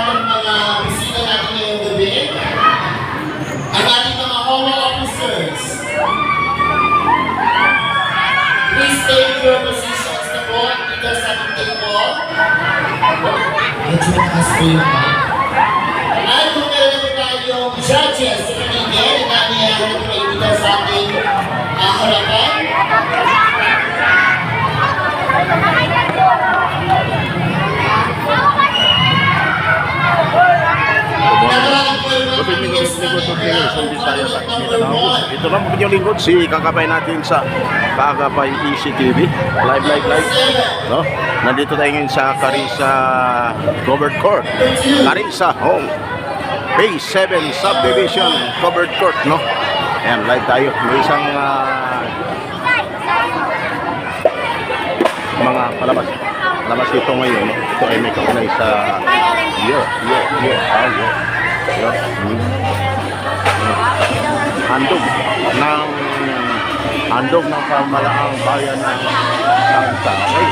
ng mga bisita natin ngayong gabi. Ang ating mga HOA officers. Please take your positions na po dito sa ating table. Medyo mataas po yung pa. At kung meron po tayong judges sa paligid na niyahan po kayo dito sa ating harapan. Ito lang po yung lingkod, si kakapay natin sa Kakapay ECTV. Live. No? Nandito tayo ngayon sa Carissa Covered Court. Carissa Home. Phase 7 Subdivision Covered Court. No? Ayan, live tayo. May isang mga palabas. Labas dito ngayon. No? Ito ay may kaunay sa handog ng pamalaang bayan ng Santa Fe.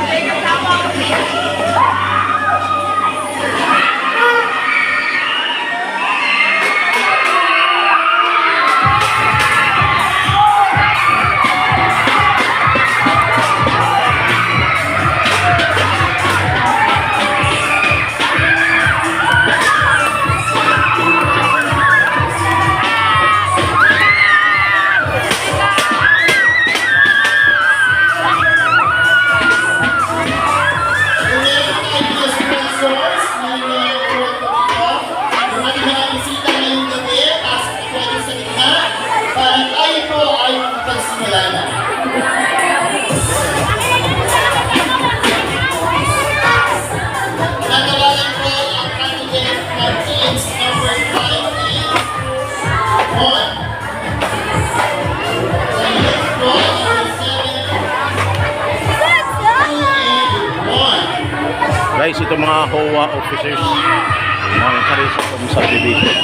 Guys, ito mga HOA officers ng Carissa Home Subdivision.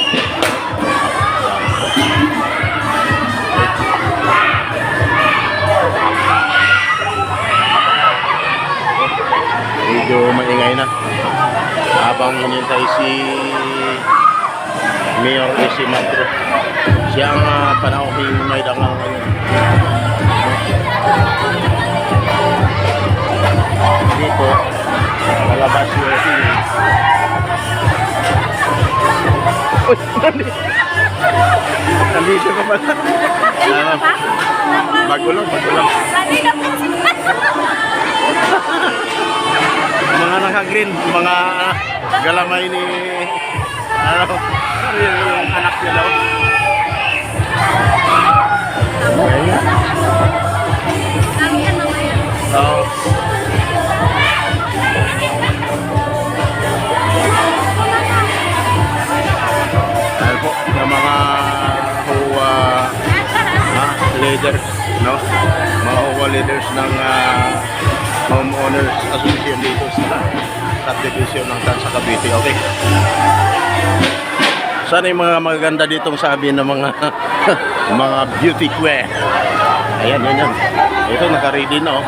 Medyo maingay na habang hinintay si Mayor Isi Matro. Siya ang panauhing may dangal ngayon. Dito malabas yung uy, nandito ka pala. Bagulang mga naka-green, mga galamay ni yung anak niya daw. Leaders, no? Mga HOA leaders ng Homeowners Association dito sa subdivision ng Tansa Cavite. Okay. Sana yung mga magaganda ditong sabi ng mga mga beauty queen. Ayan. Ito naka-ready na, oh.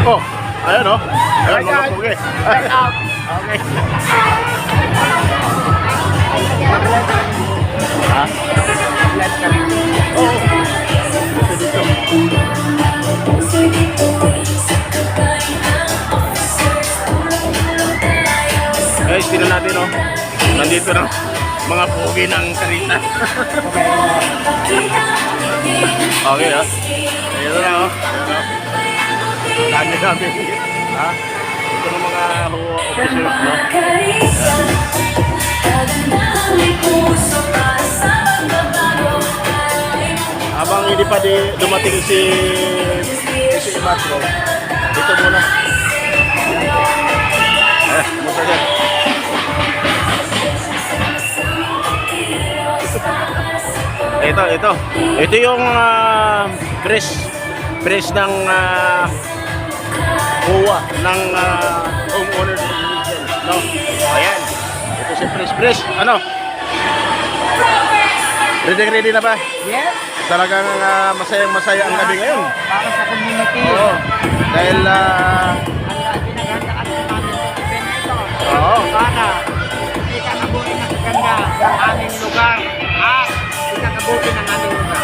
Oh, ayan, oh. Ayan, mga pugi. Okay. Ha? Oh. Guys, tingnan natin, oh. Nandito na mga pugi ng Carissa. Okay, oh. Ito na, oh. Dami. Ha? Ito ng mga HOA officers, no? Habang hindi pa dumating si Matro, dito muna. Musa dyan. Ito yung press ng HOA ng homeowners association. No? Ayan. Ito si Pres. Ano? Ready na ba? Yes, Talagang masayang-masaya ang gabi ngayon. para sa community. Oo. Dahil, Pinaghandaan po namin sa event na ito. oo. Para ikakabuti ng ganda ng aming lugar at ikakabuti ng aming lugar.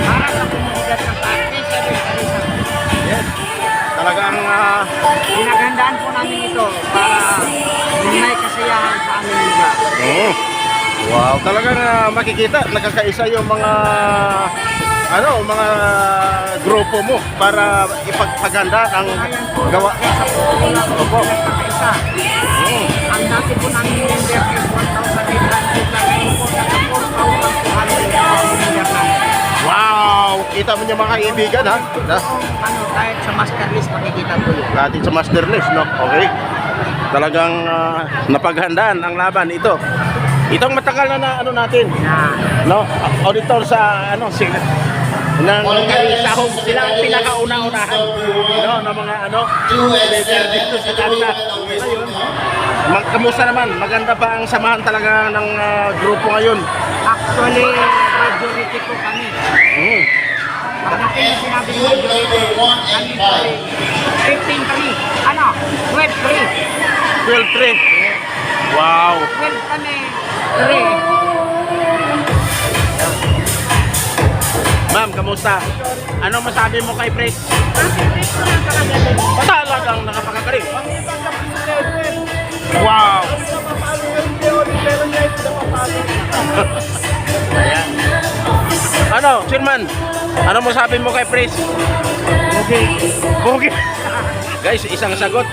Para sa komunidad ng Karisa del Karisa. Yes. Talagang, Pinaghandaan po namin ito para may kasiyahan sa aming lugar. oo. Wow, talagang makikita, nakakaisa yung mga mga grupo mo para ipagpaganda ang gawa. Opo. Isa. Ang dati po namin member is 1,800 lang. Ngayon po nasa 4,200 member. Wow, kita mo niya mga kaibigan ha. Kahit sa master list makikita po yun. Natin sa master list, no? Okay. Talagang napaghandaan ang laban ito. Itong matagal na natin, no? Auditor sa ng Karisa Home, sila ang pinakauna-unahan, no? Ng mga leader dito sa Karisa. Kamusta naman? Maganda ba ang samahan talaga ng grupo ngayon? Actually, majority po kami. Pag natin yung sinabi ng majority, kami po ay 15 kami. 12-3. 12-3. Wow. 12 kami, 3. Ma'am, kamusta? Anong masabi mo kay Pres? Talagang nakapagkakaring. Wow! Ayan. Ano, Chairman? Ano masabi mo kay Pres? Pogi. Guys, isang sagot.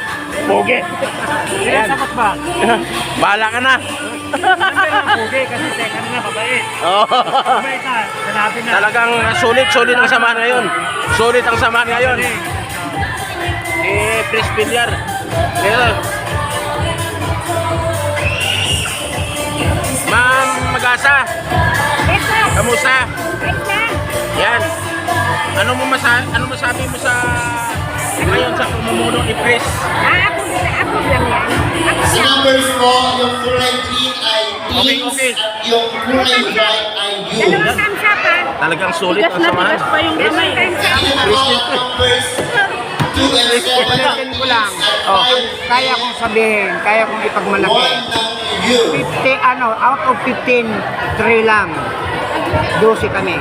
Pogi. Ayan. Sagot ba? Bahala ka na. Pogi kasi second na babae. Oh. Babae ka, sanabi na. Talagang sulit ang samahan ngayon. Sulit ang samahan ngayon. Pres Villar. Ayan. Ma'am Magasa. Kamusta? Yan. Ano masabi mo sa ngayon sa pamumuno ni Pres? Ako lang yan. Sa numbers mo, yung kulay green ay teens Okay. at yung kulay white ay youth. Dalawang kamsapan. Talagang sulit ang samahan. pa yung gamay. Numbers 2 and 7 Ulitin ko lang. at 5 Kaya kong sabihin, kaya kong ipagmalaki. 1 ng youth. Out of 15, 3 lang. 12 kami.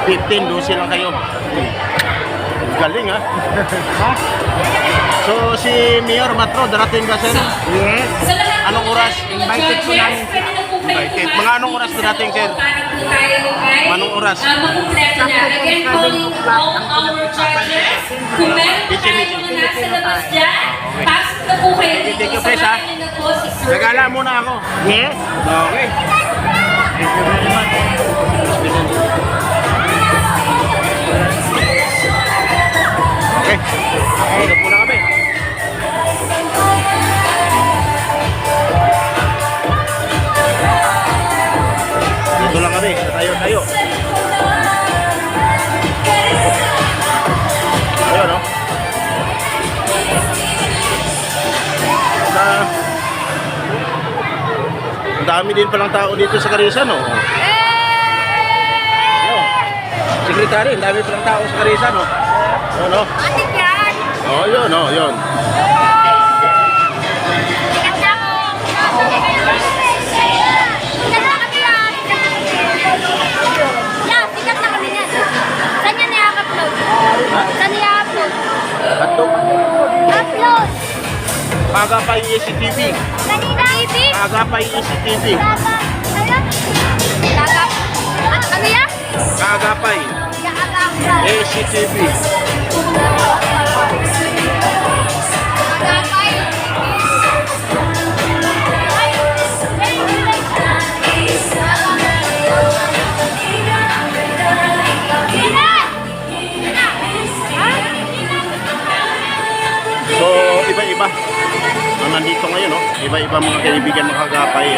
15, 12 lang kayo. Galing ha. So si Mayor Matro, darating ba sir? Yes. Anong oras? Invited po namin siya. Invited. Mga anong oras darating sir? Anong oras? Makukumpleto niya. Again po, all our charges. Kung meron po tayo mga nasa labas dyan, pasok na po kayo dito. Thank you, Pres, ha? Samahan niyo na po si Sir. Nagala muna ako. Yes. Okay. Thank you very much. Okay. Dito po na kami. Dito lang kami. Tayo. Ayun, no? Ang dami din palang tao dito sa Karisa, no? Ano? Sekretary, ang dami palang tao sa Karisa, no? Ano? Atik yan! Oh, yun, oh, yun. Sikat na ako! Sikat na kami yan! Yan, sikat na kami yan. Saan yan i-upload? Saan i-upload? Ato, Upload! Kagapay ECTV. Kanina? TV? Kagapay ECTV. Tagap. Ano yan? Kagapay ECTV. Tagapay. So, iba-iba ang nandito ngayon, no? Iba-iba mga kaibigan mga kagapay.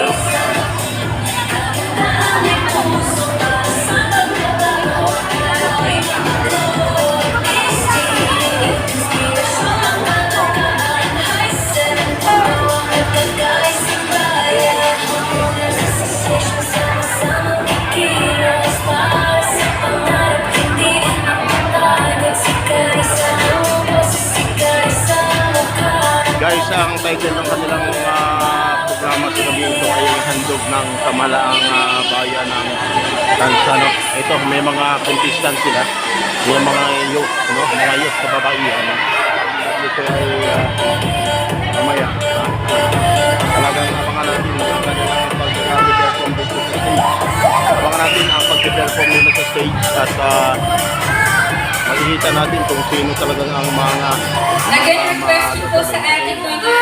Guys, ang title ng kanilang programa sa gabi ito ay handog ng kamalaang bayan ng Tansano. Ito, may mga contestant sila. May mga youth, no? Mga youth kababaihan. Ito ay mamaya. Talagang abangan natin ang kanilang pag-perform dito sa stage. Abangan natin ang pag-perform nila sa stage at makikita natin kung sino talagang ang mga Again, request po sa ating mga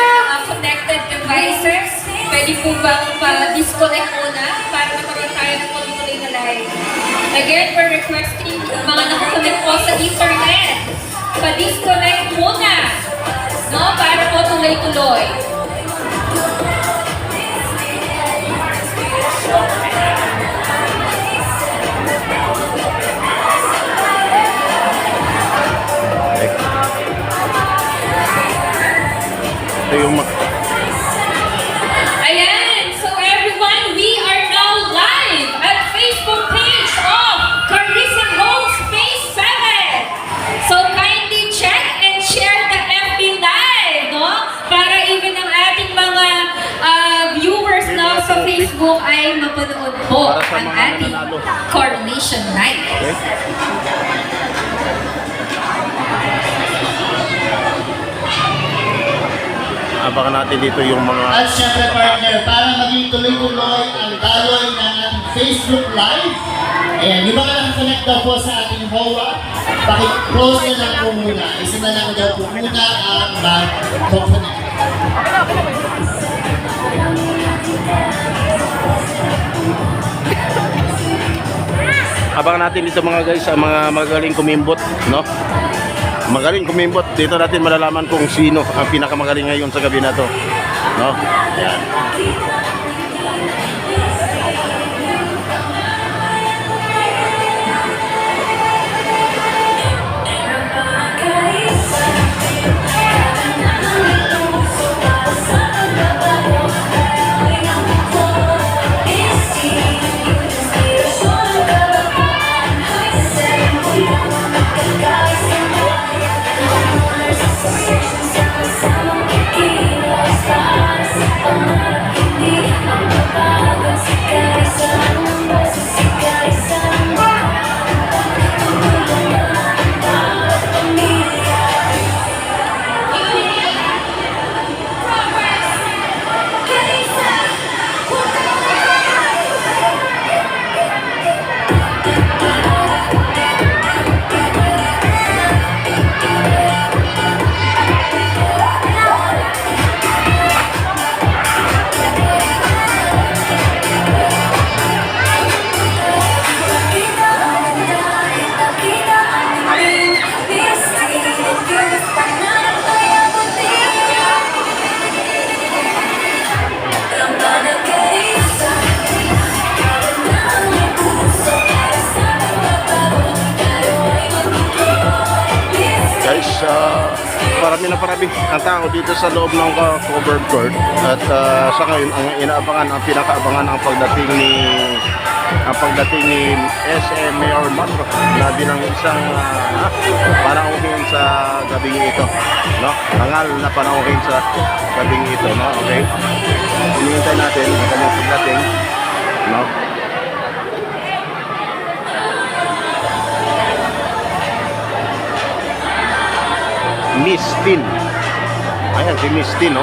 connected devices. Pwede po bang pa-disconnect muna para magkaroon tayo ng tuloy-tuloy na live. Again, we're requesting yung mga nakakonect po sa internet. Pa-disconnect muna. No? Para po tuloy-tuloy. ito yung Ayan! So everyone, we are now live at Facebook page of Carissa Homes Phase 7. So kindly check and share the FB Live, no? Para even ang ating mga viewers na sa Facebook ay mapanood po Para sa ang mga ating nananalo. coronation night. okay? Abangan natin dito yung mga At syempre partner, para maging tuloy-tuloy ang daloy ng ating Facebook Live. Ayan, yung mga nakakonect daw po sa ating HOA, paki-close na lang po muna. Isa na lang daw po muna ang mag-connect. abangan natin dito mga guys, ang mga magaling kumimbot, no? Magaling kumimbot. Dito natin malalaman kung sino ang pinakamagaling ngayon sa gabi na to, no? Yan. Guys, parami ang tao dito sa loob ng covered court at sa ngayon ang inaabangan, ang pinakaabangan ang pagdating ni SM Mayor Matro na bilang isang panauhin sa gabing ito, no? Hangal na panauhin sa gabing ito, no? Okay? Hinihintay natin ang kanyang pagdating, no? Miss Tin. Ayan, si Miss Tin, no?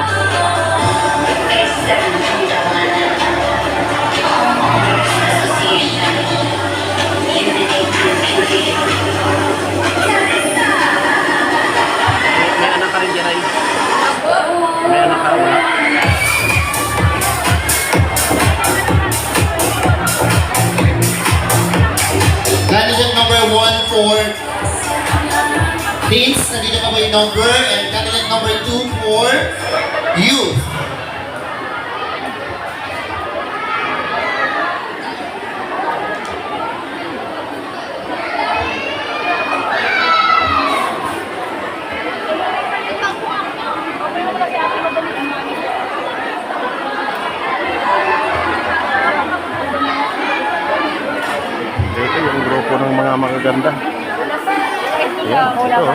May anak ka rin dyan, ay? May anak ka, wala? Candidate number 1 for teens, nandito pa po yung number, and candidate number 2 for youth. Ito yung grupo ng mga magaganda. Ayan, ito.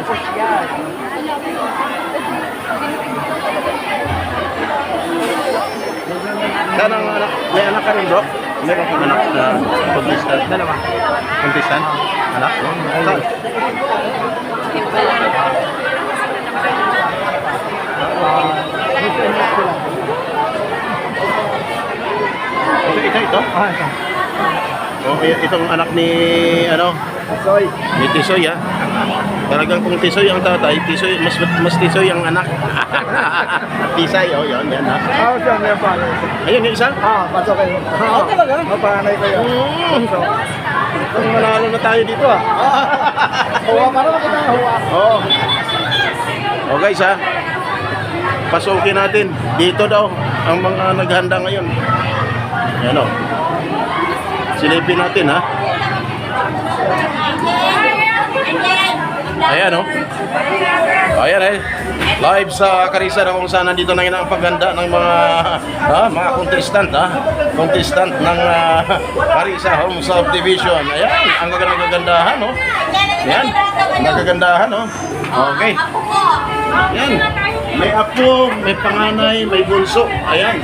ka ng anak? May anak ka rin, bro? Meron kang anak na contestant? Dalawa. Contestant? Anak? Saan? Ito? Ah, ito. Oh, itong anak ni, ano? Soy. Ni Tisoy, ha? Talagang kung Tisoy ang tatay, Tisoy, mas Tisoy ang anak. Tisay, oh, yan, ha? Ah, siya, may pala. Ayun, yung isa? Pasok kayo. Ah, talaga? Mapanay kayo. So, Kung manalo na tayo dito, ha? huwa, para makita nga huwa. Oo. Oh, guys, ha? Pasukin natin. Dito daw, ang mga naghanda ngayon. Yan, oh. Silipin natin, ha? Ayan, oh. Ayan, eh. Live sa Karisa na kung saan nandito na ang paghanda ng mga contestant, ha? Contestant ng Karisa Home Subdivision. Ayan, ang nagagandahan, oh. Ayan, nagagandahan, oh. Okay. Ayan. May apo, may panganay, may bunso. Ayan.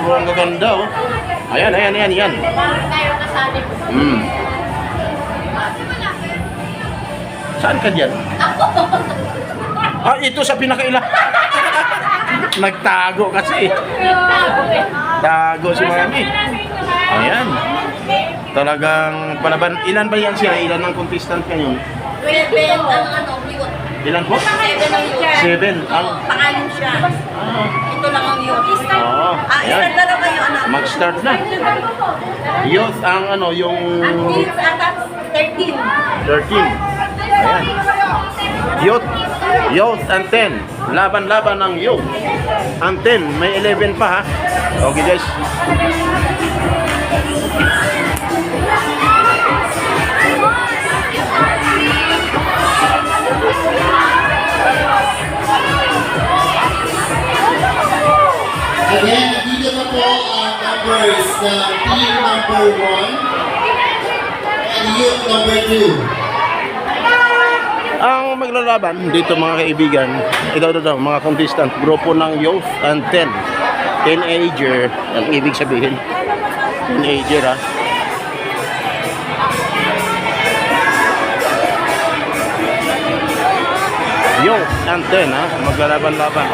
Ang gaganda, oh. Ayan. Saan ka dyan? Ah, ito sa pinakaila. Nagtago kasi. Tago si Mami. Ayan. Talagang palaban. Ilan ba yan siya? Ilan ang contestant ngayon? Ilan po? 7. Ang Pangalan siya. Ito lang ang yun. Oo. Start na daw kayo, anak. Mag-start na. Youth ang ano, yung It's at 13. 13. Ayan. Youth and 10. Laban-laban ng youth. Ang 10, may 11 pa, ha? Okay, guys. Again, nandito na po ang numbers ng team number 1 and youth number 2. Ang maglalaban dito mga kaibigan, ito mga contestant, grupo ng youth and 10. Teenager, ang ibig sabihin. Teenager, ha? Youth and 10, ha? Maglalaban-laban.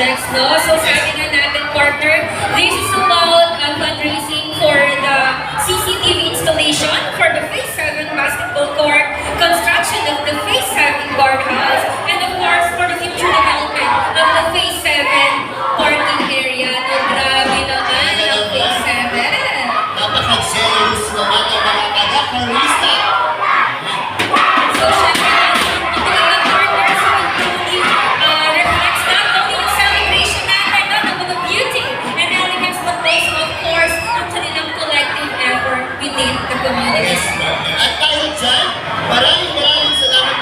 projects, no? So sabi nga natin, partner, this is about fundraising for the CCTV installation for the Phase 7 basketball court, construction of the Phase 7 guardhouse, and of course, for the future development of the Phase 7 parking area. No, grabe naman ang Phase 7. Napaka-generous naman ng mga taga-Carissa. So, syempre, ang mga partners will truly reflects not only yung celebration natin, no, ng mga beauty and elegance, but also, of course, ang kanilang collective effort within the community. Yes, ma'am. At dahil dyan, maraming salamat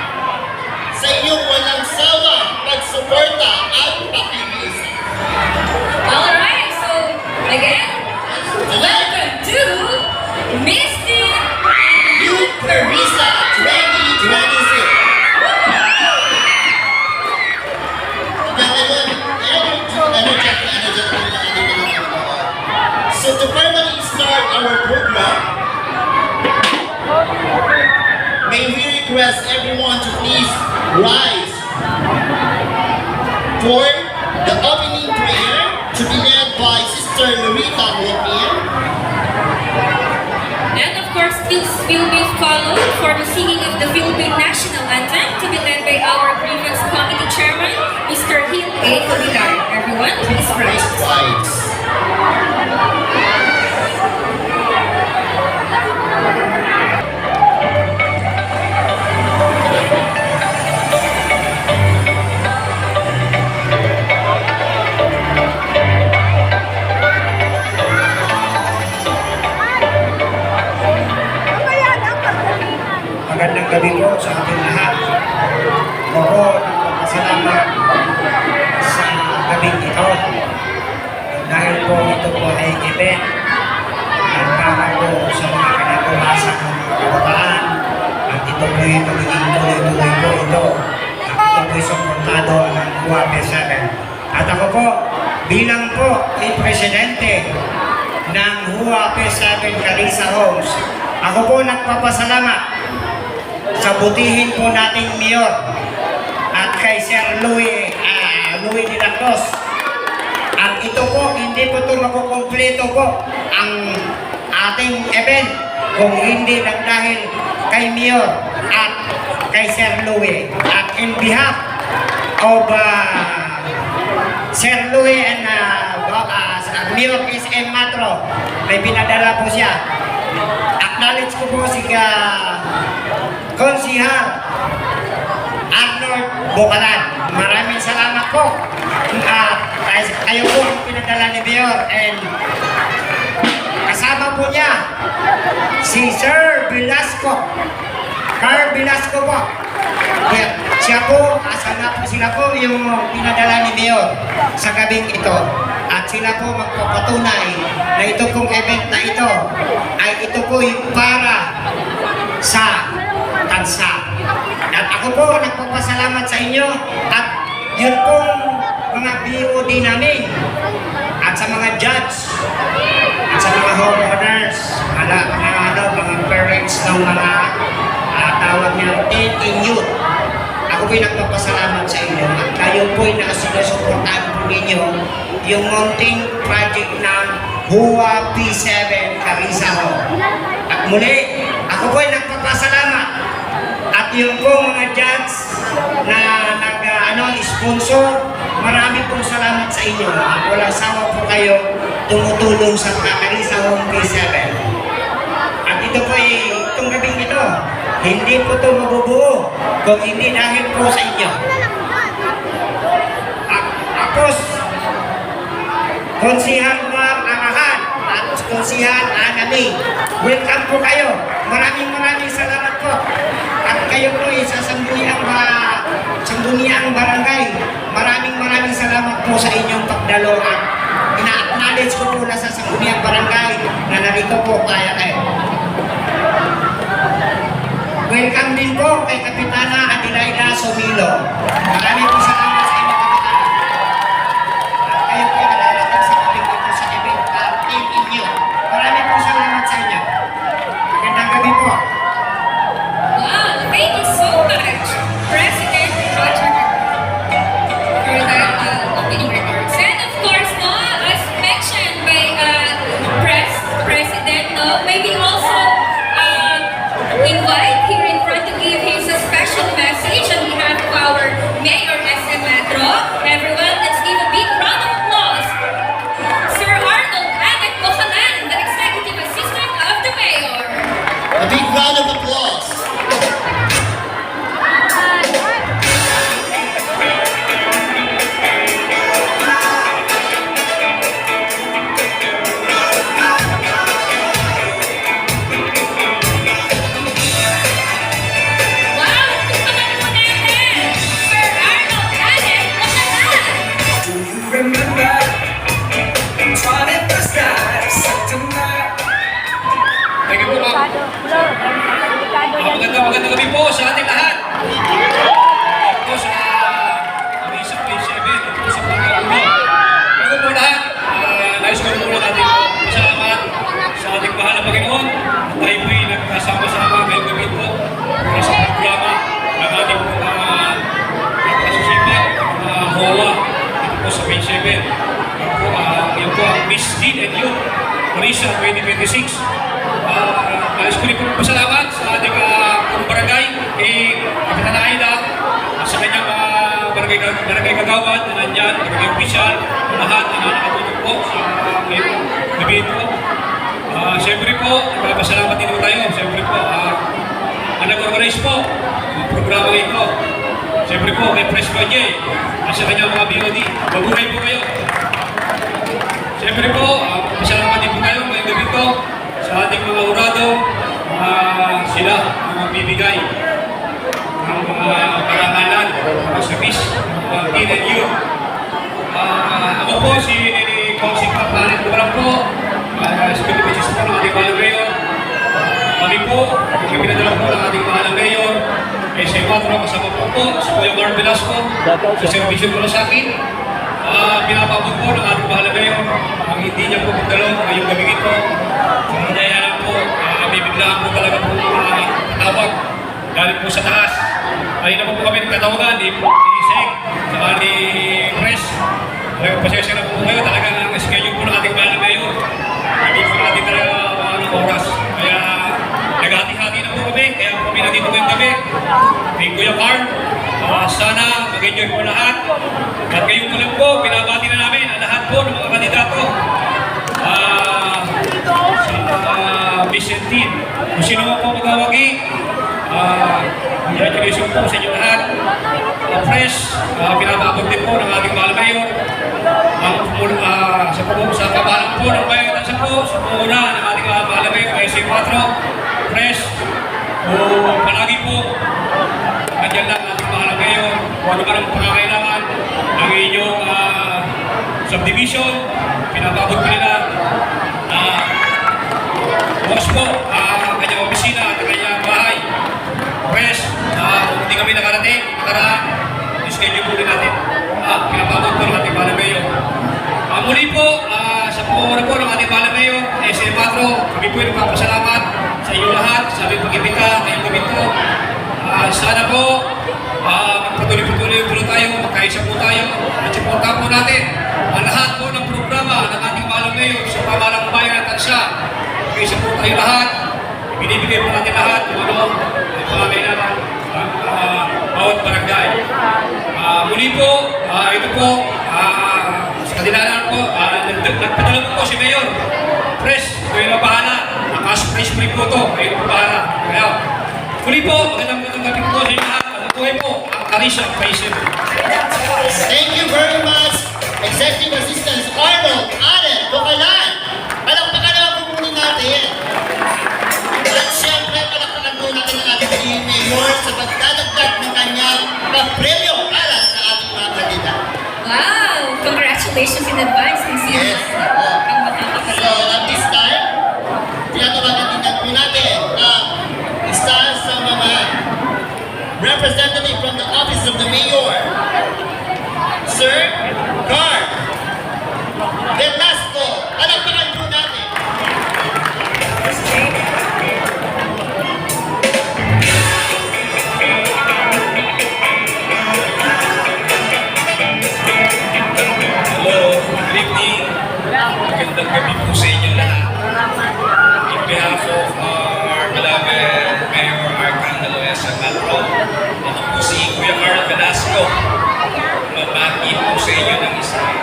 sa inyong walang sawa, pagsuporta at pakikiisa. Alright, so, again, welcome to Misty Youth Carissa 2026. So to formally start our program, may we request everyone to please rise for the opening prayer to be led by Sister Lorita Motier. And of course, this will be followed for the singing of the Philippine National Anthem to be led by our grievance committee chairman, Mr. Hill A. Cobilar. Everyone, please rise. Rise. Magandang gabi po sa ating lahat. Ako po nagpapasalamat sa gabing ito. Dahil po ito po ay event at para po sa mga kinatulasang ng mga kabataan. At ito po yung magiging tuloy-tuloy po ito. At ito po yung suportado ng UAP 7. At ako po, bilang po ay presidente ng UAP 7 Carissa Homes, ako po nagpapasalamat sa butihin po nating mayor at kay Sir Louie de la Cruz. At ito po, hindi po ito makukumpleto po ang ating event kung hindi lang dahil kay mayor at kay Sir Louie. At in behalf of Sir Louie and Mayor SM Matro, may pinadala po siya. Acknowledge ko po si Konsihal Arnold Bukalan. Maraming salamat po. Kayo po ang pinadala ni Mayor and kasama po niya si Sir Velasco. Carl Velasco po. Siya po, sila po yung pinadala ni Mayor sa gabing ito. At sila po magpapatunay na ito pong event na ito ay ito po para sa tansa. At ako po nagpapasalamat sa inyo at yun pong mga BOD namin at sa mga judge at sa mga homeowners, mga parents ng mga tawag niya 10 youth. Ako po'y nagpapasalamat sa inyo at kayo po'y nakasinusuportahan po ninyo yung mounting project ng HUA P7 Carissa Home. At muli, ako po'y nagpapasalamat at yung po mga judge na nag-sponsor, marami pong salamat sa inyo at walang sawa po kayo tumutulong sa mga Carissa Home P7. At ito po itong gabing ito, hindi po ito mabubuo kung hindi dahil po sa inyo. Tapos, Konsihal Mar Arahan at Konsihal Anami, welcome po kayo. Maraming salamat po. At kayo po sa Sangguniang Barangay, maraming salamat po sa inyong pagdalo at ina-acknowledge ko po na sa Sangguniang Barangay na narito po kaya kayo. Welcome din po kay Kapitana Adelaida Somilo. Maraming po salamat sa inyo, Kapitana. At kayo po nalalating sa kapit ito sa event at team inyo. Maraming po salamat sa inyo. Magandang gabi po. Wow, thank you so much, President Roger, for that opening remarks. congratulations message on behalf of our Mayor SM Metro. Everyone, let's give a big round of applause. Sir Arnold Anek Bocalan, the Executive Assistant of the Mayor. A big round of applause. Wow, tukpakan po natin, Sir Arnold Anek Bocalan. Do you remember 21st night, September? Thank you po, ma'am. Magandang gabi po sa ating lahat. Ito po sa Marisa Phase 7, ito po sa Pagkakulo. Bago po lahat, nais ko muna natin pasalamat sa ating mahal na Panginoon. Tayo po'y nagkasama-sama ngayong gabi po para sa programa ng ating pagkasusipat, HOA, ito po sa Phase 7. Yan po ang Miss Teen and Youth Marisa 2026. Nais ko rin po pasalamat sa ating barangay kay Kapitan Aida at sa kanyang barangay kagawad na nandyan, barangay opisyal, lahat na nakatulong po sa ngayong gabi ito. Siyempre po, nagpapasalamat din po tayo. Siyempre po, nag-organize po ang programa ito. Siyempre po, kay Press Bajay at sa kanyang mga BOD. Mabuhay po kayo. Siyempre po, pasalamat din po tayo ngayong gabi ito sa ating mga urado. Sila ang magbibigay ng mga karangalan para sa Miss Teen and Youth. Ako po si Konsing Papalit Bukarang po, Security Basis po ng ating mahal mayor. Kami po, kami pinadala po ng ating mahal mayor, sa Iwatro, kasama po si Kuya Mar Velasco, sa servisyo po na sa akin. Pinapabot po ng ating mahal mayor, ang hindi niya po magdalo ngayong gabi ito. Kaya lang po, bibiglaan po talaga po tawag galing po sa taas. Ay naman po kami nagtatawagan ni Sek, saka ni Press. Pasensya na po kayo, talagang schedule po ng ating mahal na mayor. Hindi po natin talaga anong oras. Kaya naghati-hati na po kami, kaya po kami nandito ngayong gabi. Kay Kuya Carl, sana mag-enjoy po lahat. At ngayon po lang po, pinabati na namin ang lahat po ng mga kandidato. Vicentine, kung sino mo po magawagi, congratulations po sa inyo lahat. Press, pinapabot din po ng ating mahal mayor. Sa kabahalan po ng bayan ng Sapo, sa pumuna ng ating mahal mayor, SC4, Press, palagi po, nandiyan lang ating mahal mayor, kung ano man ang pangangailangan ng inyong subdivision, pinapabot ko nila. Boss po, kanyang opisina at kanyang bahay. Press, hindi kami nakarating, nakaraan, schedule po rin natin. Pinapabot po ng ating mahal mayor. Muli po, sa pumuna po ng ating mahal mayor, SM4, kami po yung nagpapasalamat sa inyo lahat, sa aming pag-ibita, ngayong gabi po. Sana po, magpatuloy-patuloy po tayo, magkaisa po tayo, at supportahan po natin ang lahat po ng programa ng ating mahal mayor sa pamahalang bayan at tansa. Isa po tayo lahat, binibigay po natin lahat kung ano ang pangangailangan ng bawat barangay. Muli po, ito po, sa kadilanan po, nagpadala po si Mayor. Press, ito yung mabahala. Nakasurprise free po ito, kayo po bahala. Kaya, muli po, magandang gabi po sa inyo lahat. Mabuhay po ang Carissa Phase 7. Thank you very much, Executive Assistant Arnold Anek Bocalan. Palakpakan naman po muna natin. At siyempre, palakpakan po natin ang ating mayor sa pagdadagdag ng kanyang pag-premyo para sa ating mga kandidato. Wow! Congratulations in advance, Miss Yes. Ang So, makakapagod. at this time, tinatawagan din po natin ang isa sa mga representative from the Office of the Mayor, Sir Carl Velasco. Palakpakan po natin. Hello, good evening. Magandang gabi po sa inyo lahat. In behalf of our beloved Mayor Arcangelo S. Metro, and Ako po si Kuya Carl Velasco. Mabati po sa inyo ng isang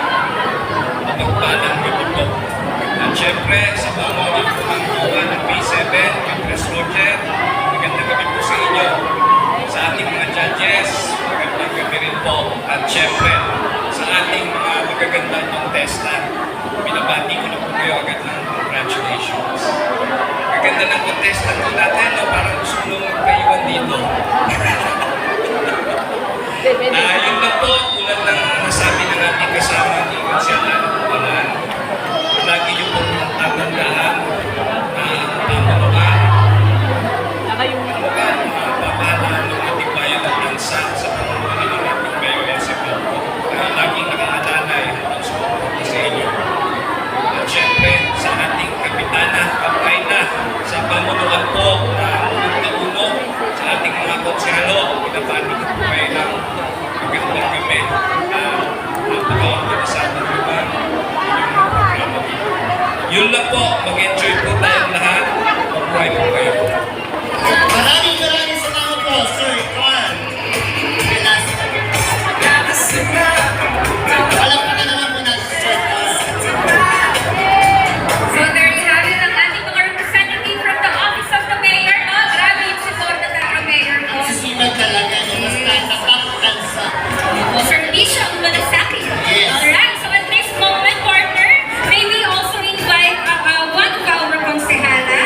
mapagpalang gabi po. At syempre, sa pamamagitan po ng buwa ng P7, yung Press Roger, magandang gabi po sa inyo. Sa ating mga judges, magandang gabi rin po. At syempre, sa ating mga magagandang contestant, binabati ko na po kayo agad ng congratulations. Maganda ng contestant po natin, no? Parang gusto nung magpaiwan dito. Yun lang po, tulad ng nasabi ng ating kasama ni Marcela Nakumalan, lagi niyo pong tatandaan na pamunuan, papalaan ng ating bayan at bansa sa pamumuno ng ating Mayor Joseph Blanco. Laging nakaalalay ang sumunod sa inyo. At syempre, sa ating kapitana, kapkaina, sa pamunuan po na uno sa ating mga konsehalo, pinabati ko po kayo ng magandang gabi. Napaka-interesado ko ba yung programa dito. Yun lang po, mag-enjoy po tayong lahat. Mabuhay po kayo. Maraming salamat po, Sir Carl Velasco. Alam ko na naman po natin, Sir Carl. So there you have it, ang ating mga representative from the Office of the Mayor. No? Grabe yung suporta ng Mayor ko. Sisipag talaga niya, basta nakakansa. Servisyo ang malasaki. Yes. Alright, so at this moment, partner, may we also invite one of our konsehala,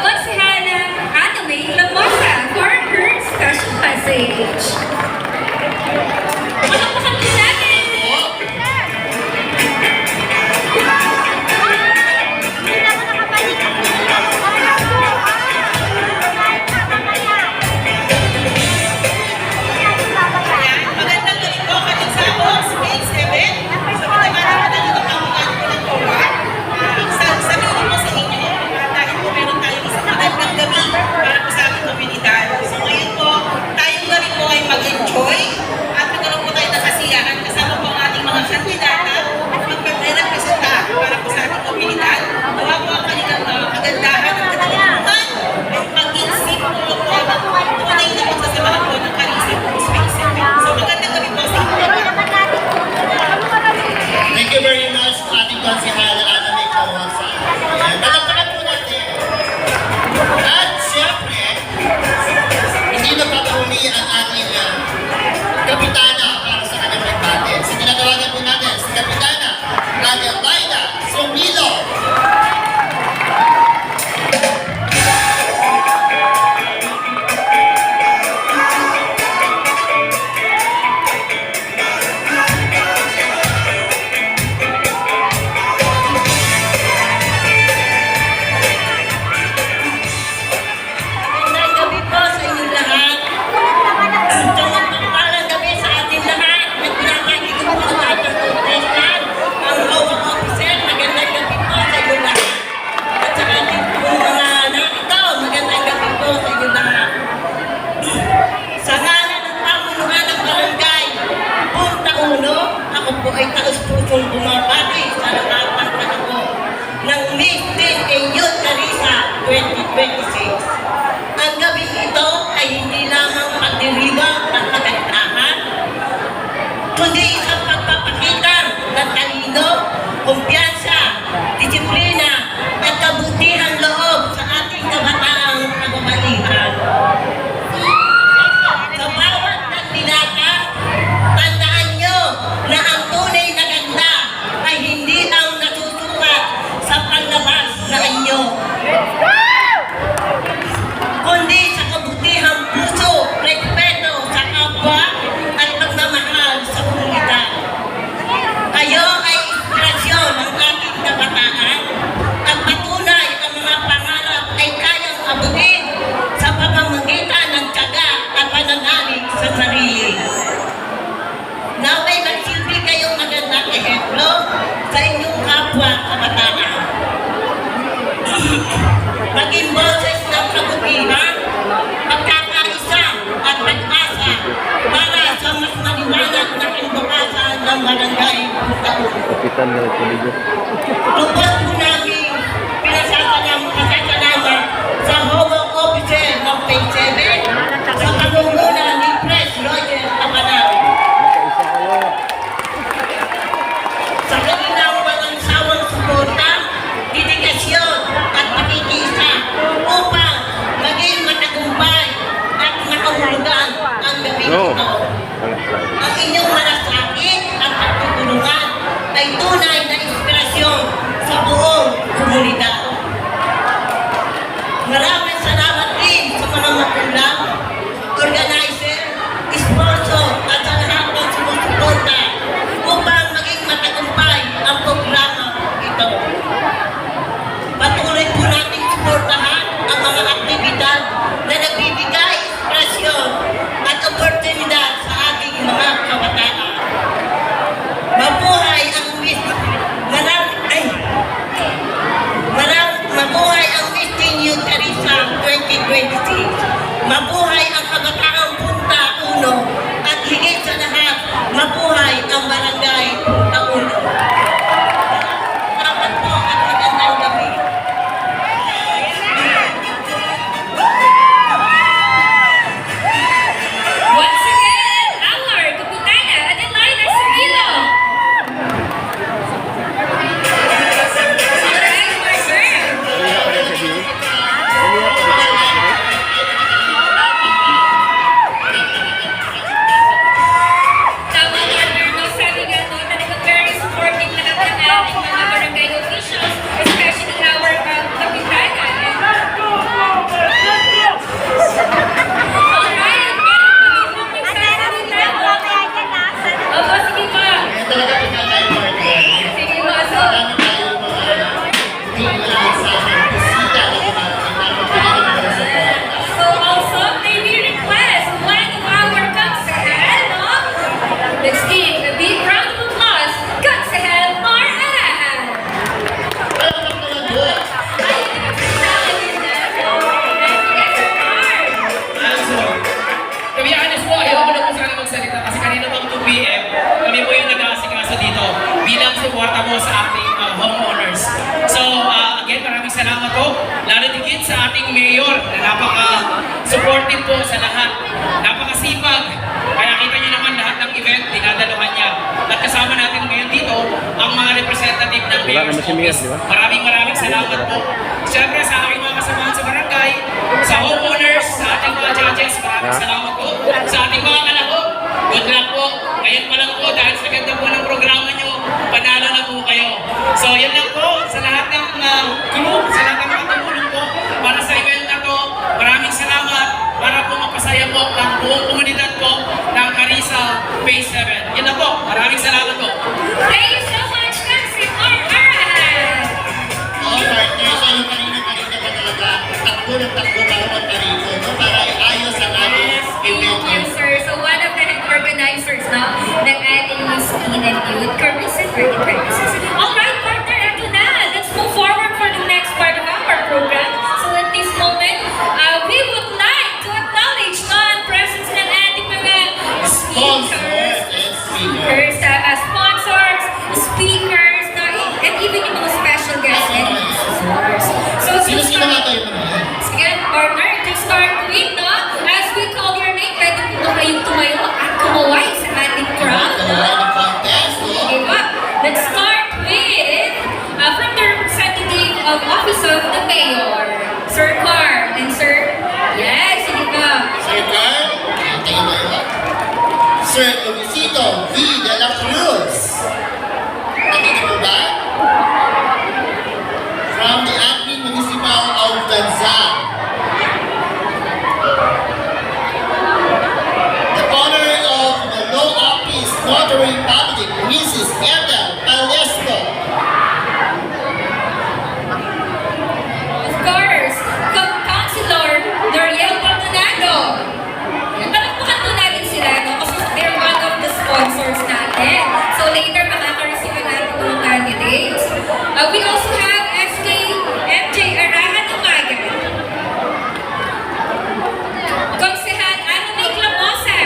Konsehala Ana May Lamosa, for her special message. Palakpakan din natin! Magandang gabi po kanin sa Homes Space Event. Sa mga naman dito kamuhan ko ng Towa. Sabihin ko po sa inyo, dahil po meron tayong isang magandang gabi para po sa ating komunidad. So ngayon po, tayong gabi po ay mag-enjoy at magkaroon po tayo ng kasiyahan kasama po ang ating mga kandidata at magpapre-representa para po sa ating komunidad. Gawa po ang kanilang kagandahan at katalimuhan ay maging simple po at tunay na pagsasamahan po ng Carissa Homes Space Event. So magandang gabi po sa inyo. Thank you very much, ating konsehala Ana May Lamosa. Palakpakan po natin. At siyempre, hindi napapahuli ang ating kapitana para sa kanyang pagbatin. So tinatawagan po natin si Kapitana Adelaida Sumilo. Magandang gabi po sa inyo lahat. Itong magpapalang gabi sa ating lahat. Nagpinakaki ko po ang ating contestant, ang hawak officer. Magandang gabi po sa inyo lahat. At sa ating po mga narito, magandang gabi po sa inyo lahat. Sa ngalan ng pamunuan ng barangay, Punta Uno, ako po ay taus-pusong bumabati sa lahat ng panahon ng Miss Teen and Youth Carissa 2026. Ang gabi ito ay hindi lamang pagdiriwang ng kagandahan, kundi isang pagpapakita ng talino, kumpiyansa, disiplina, at kabutihan loob sa ating kabataang kababaihan. Sa bawat nagdinata, tandaan nyo na ang tunay na ganda ay hindi ang nasusukat sa panlabas na inyo, kundi sa kabutihang puso, respeto sa kapwa at pagmamahal sa komunidad. Kayo ay inspirasyon ng ating kabataan at patunay ang mga pangarap ay kayang abutin sa pamamagitan ng tiyaga at pananalig sa sarili. Naway magsilbi kayong magandang ehemplo sa inyong kapwa kabataan. Maging boses ng kabutihan, pagkakaisa at pag-asa para sa mas maliwanag na kinbukasan ng barangay Punta Uno. Kapitan na Pulido. Lubos po namin pinasasalamat sa Home Officer ng Page 7 sa pangunguna ni Pres suporta mo sa ating homeowners. So, again, maraming salamat po. Lalo digit sa ating mayor na napaka-supportive po sa lahat. Napakasipag. Kaya kita nyo naman lahat ng event, dinadaluhan niya. At kasama natin ngayon dito ang mga representative ng Wala Mayor's naman si Mayor, Office. di ba? Maraming salamat po. Siyempre sa aking mga kasamahan sa barangay, sa homeowners, sa ating mga judges, maraming salamat po. Sa ating mga kalahok, good luck po. Ngayon pa lang po, dahil sa ganda po ng programa nyo, panalo na po kayo. So yan lang po, sa lahat ng crew, sa lahat ng mga tumulong po, para sa event na to, maraming salamat para po mapasaya po ang buong komunidad po ng Carissa Phase 7. Yan na po, maraming salamat po. Thank you so much, Council Alright! Oo, partner, so yung kanina pa talaga, takbo ng takbo para magkarito, no? Para ayos ang ating event. Thank you, sir. So one of the organizers now ng ating Miss Teen and Youth, Carissa 2026. Alright, partner, ito na. Let's move forward for the next part of our program. So at this moment, we would like to acknowledge ang presence ng ating mga Sponsors and speakers. sponsors, speakers, and even yung mga special guests and visitors. So Sino-sino nga tayo naman? sige, partner, to start with, no? As we call your name, pwede po kayong tumayo at kumaway sa ating crowd, no? Ang contest, no? Diba? Let's start with from the representative of Office of the Mayor, Sir Carl. And Sir, yes, sige ka. Sir Carl, tayo ba yun? Sir Luisito V. de la Cruz. Nandito po ba? From the Admin Municipal of Danzan. The owner of the Law Office Notary Public, Mrs. Ethel Palesco. Of course, Councilor Noriel Paldonado. Palakpakan po natin sila, no? Kasi they're one of the sponsors natin. So later, makaka-receive natin ng candidates. We also have SK MJ Arahan Umaga. Konsehal Ana May Clamosa.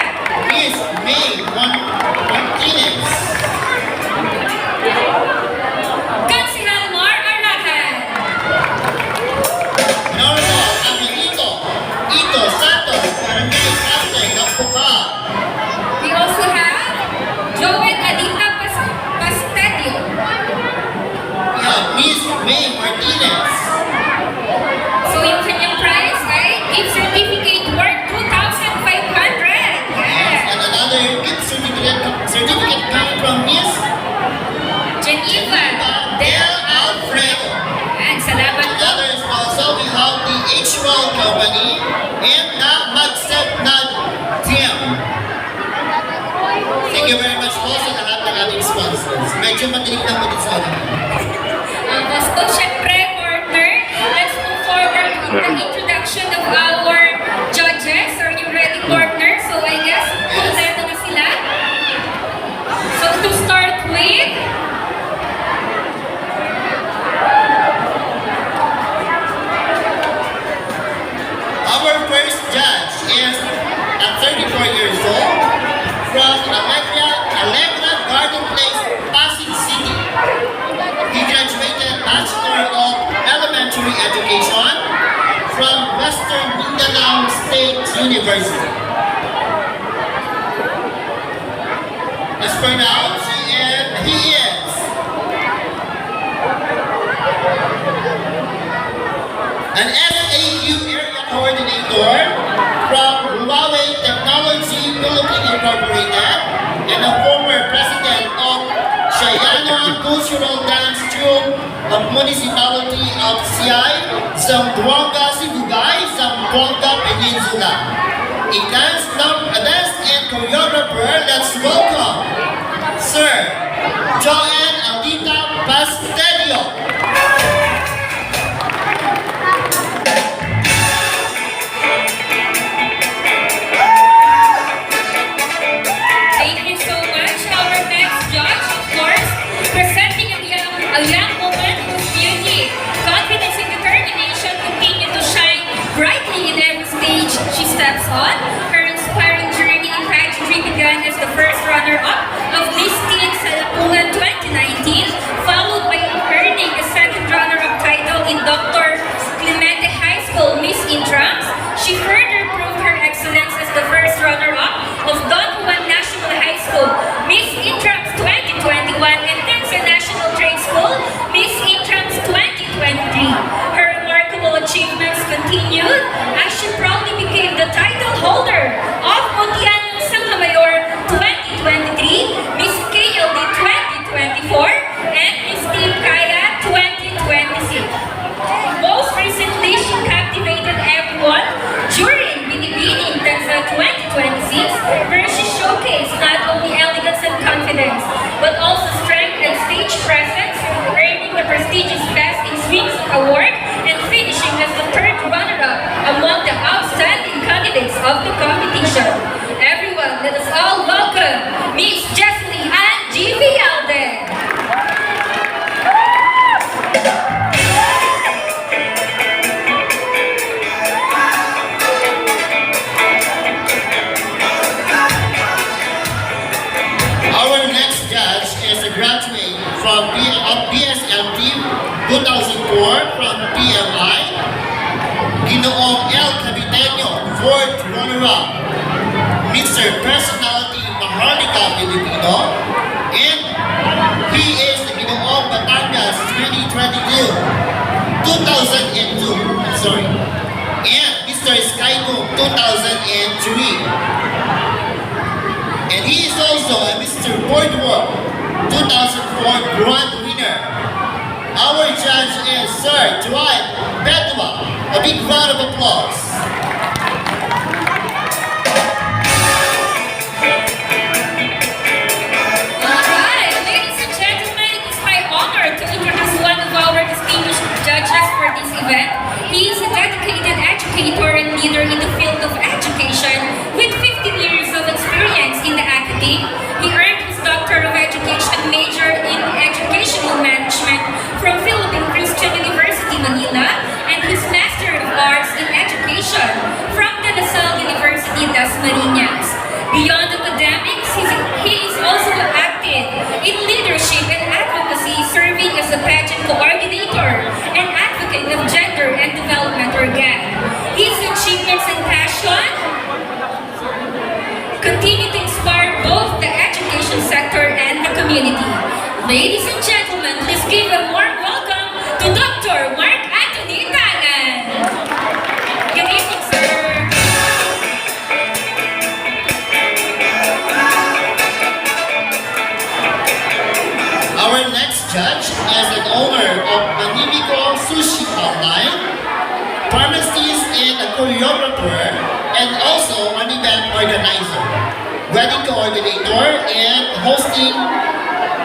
Miss May Martinez. Konsehal Mar Arahan. Normal Amelito. Ito Santos. Barangay Captain ng Bukal. We also have Joel Adita Pastedio. Miss May Martinez. So yung kanyang prize ay gift certificate worth 2,500. Yes. And another gift certificate coming from Miss Geneva Del Alfredo. And salamat And po. others also, we have the H-Roll Company and the Magsep Nad Team. Thank you very much po sa lahat ng ating sponsors. Medyo matinig lang mo din sa atin. So syempre, partner, let's move forward with the introduction of our judges. Are you ready, partner? So I guess, kompleto na sila. So to start with, Our first judge is at 34 years old from Allegra Garden Place, Pasig City. He graduated Bachelor of Elementary Education from Western Mindanao State University. As for now, he is an SAQ area coordinator from Huawei Technology Philippines Incorporated and a former president of Shayana Cultural Dance Troupe of Municipality of Siay, Zamboanga, Sibugay, Zamboanga Peninsula. A dance and choreographer, let's welcome Sir Joanne Aldita Pastedio. thank you so much. Our next judge, of course, presenting a young woman whose beauty, confidence, and determination continue to shine brightly in every stage she steps on. Her inspiring journey in pageantry began as the first runner-up of Miss Teen sa Lapungan 2019 followed by earning the second runner-up title in Dr. Clemente High School Miss Intrams. She further proved her excellence as the first runner-up of Don Juan National High School Miss Intrams 2021 and Tensa National Trade School Miss Intrams 2023. Her remarkable achievements continued as she proudly became the title holder of Montianang Sanghamayor 2023, Miss KLD 2024, and Miss Team Kaya 2026. Most recently, she captivated everyone during Binibining Tensa 2026, where she showcased not only elegance and confidence, but also strength and stage presence, earning the prestigious Best in Swings award and finishing as the third runner-up among the outstanding candidates of the competition. Everyone, let us all welcome Miss Jessie Ann G. Vialde. Our next judge is a graduate from BSLT 2004 from PMI, Ginoong L. Caviteño, fourth runner-up, Mr. Personality Maharlika Filipino, and he is the Ginoong Batangas 2002, and Mr. Skyco 2003. And he is also a Mr. Boardwalk 2004 Grand winner. Our judge is Sir Dwight Bedwa. A big round of applause. Alright, ladies and gentlemen, it is my honor to introduce one of our distinguished judges for this event. He is a dedicated educator and leader in the field of education with 15 years of experience in the academy. He earned his Doctor of Education major in Educational Management from Philippine Christian University, Manila, and his Master of Arts in Education from De La Salle University, Dasmariñas. Beyond academics, he is also active in leadership and advocacy, serving as a pageant coordinator and advocate of gender and development organ. His achievements and passion continue to inspire both the education sector and the community. Ladies and gentlemen, please give a warm welcome to Dr. Mark Anthony Tangan. Good evening, sir. Our next judge is an owner of Manimico Sushi Online, pharmacist and a choreographer, and also an event organizer, wedding coordinator, and hosting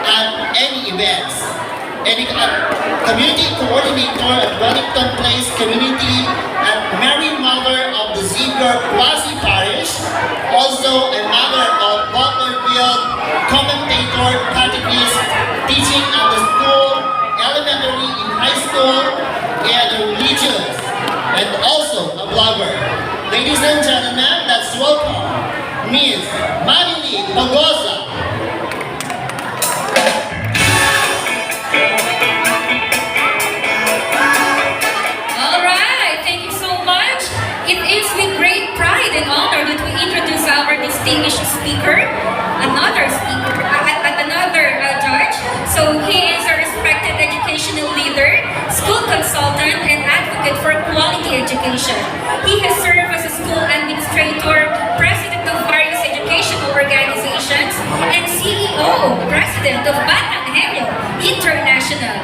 at any events. And community coordinator at Wellington Place Community at Mary Mother of the Xavier Quasi Parish, also a mother of Butler Guild, commentator, catechist, teaching at the school, elementary and high school, and religious, and also a blogger. Ladies and gentlemen, let's welcome Ms. Marilyn Pagosa. Alright, thank you so much. It is with great pride and honor that we introduce our distinguished speaker, another judge. So he is a respected educational leader, school consultant, and advocate for quality education. He has served as a school administrator, president of various educational organizations, and CEO, president of Batang Helio International.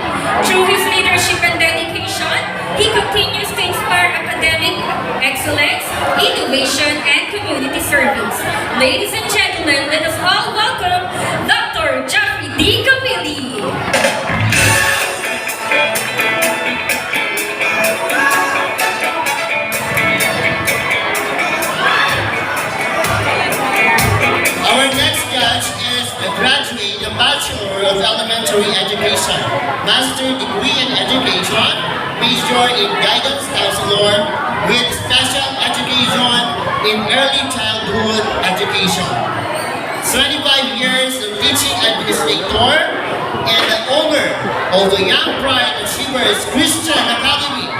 Through his leadership and dedication, he continues to inspire academic excellence, innovation, and community service. Ladies and gentlemen, let us all welcome Dr. Jeffrey D. Camilli. Our next judge is a graduate, a Bachelor of Elementary Education, Master Degree in Education, Major in Guidance Counselor, with Special Education in Early Childhood Education. 25 years of teaching administrator and the owner of the Young Pride Achievers Christian Academy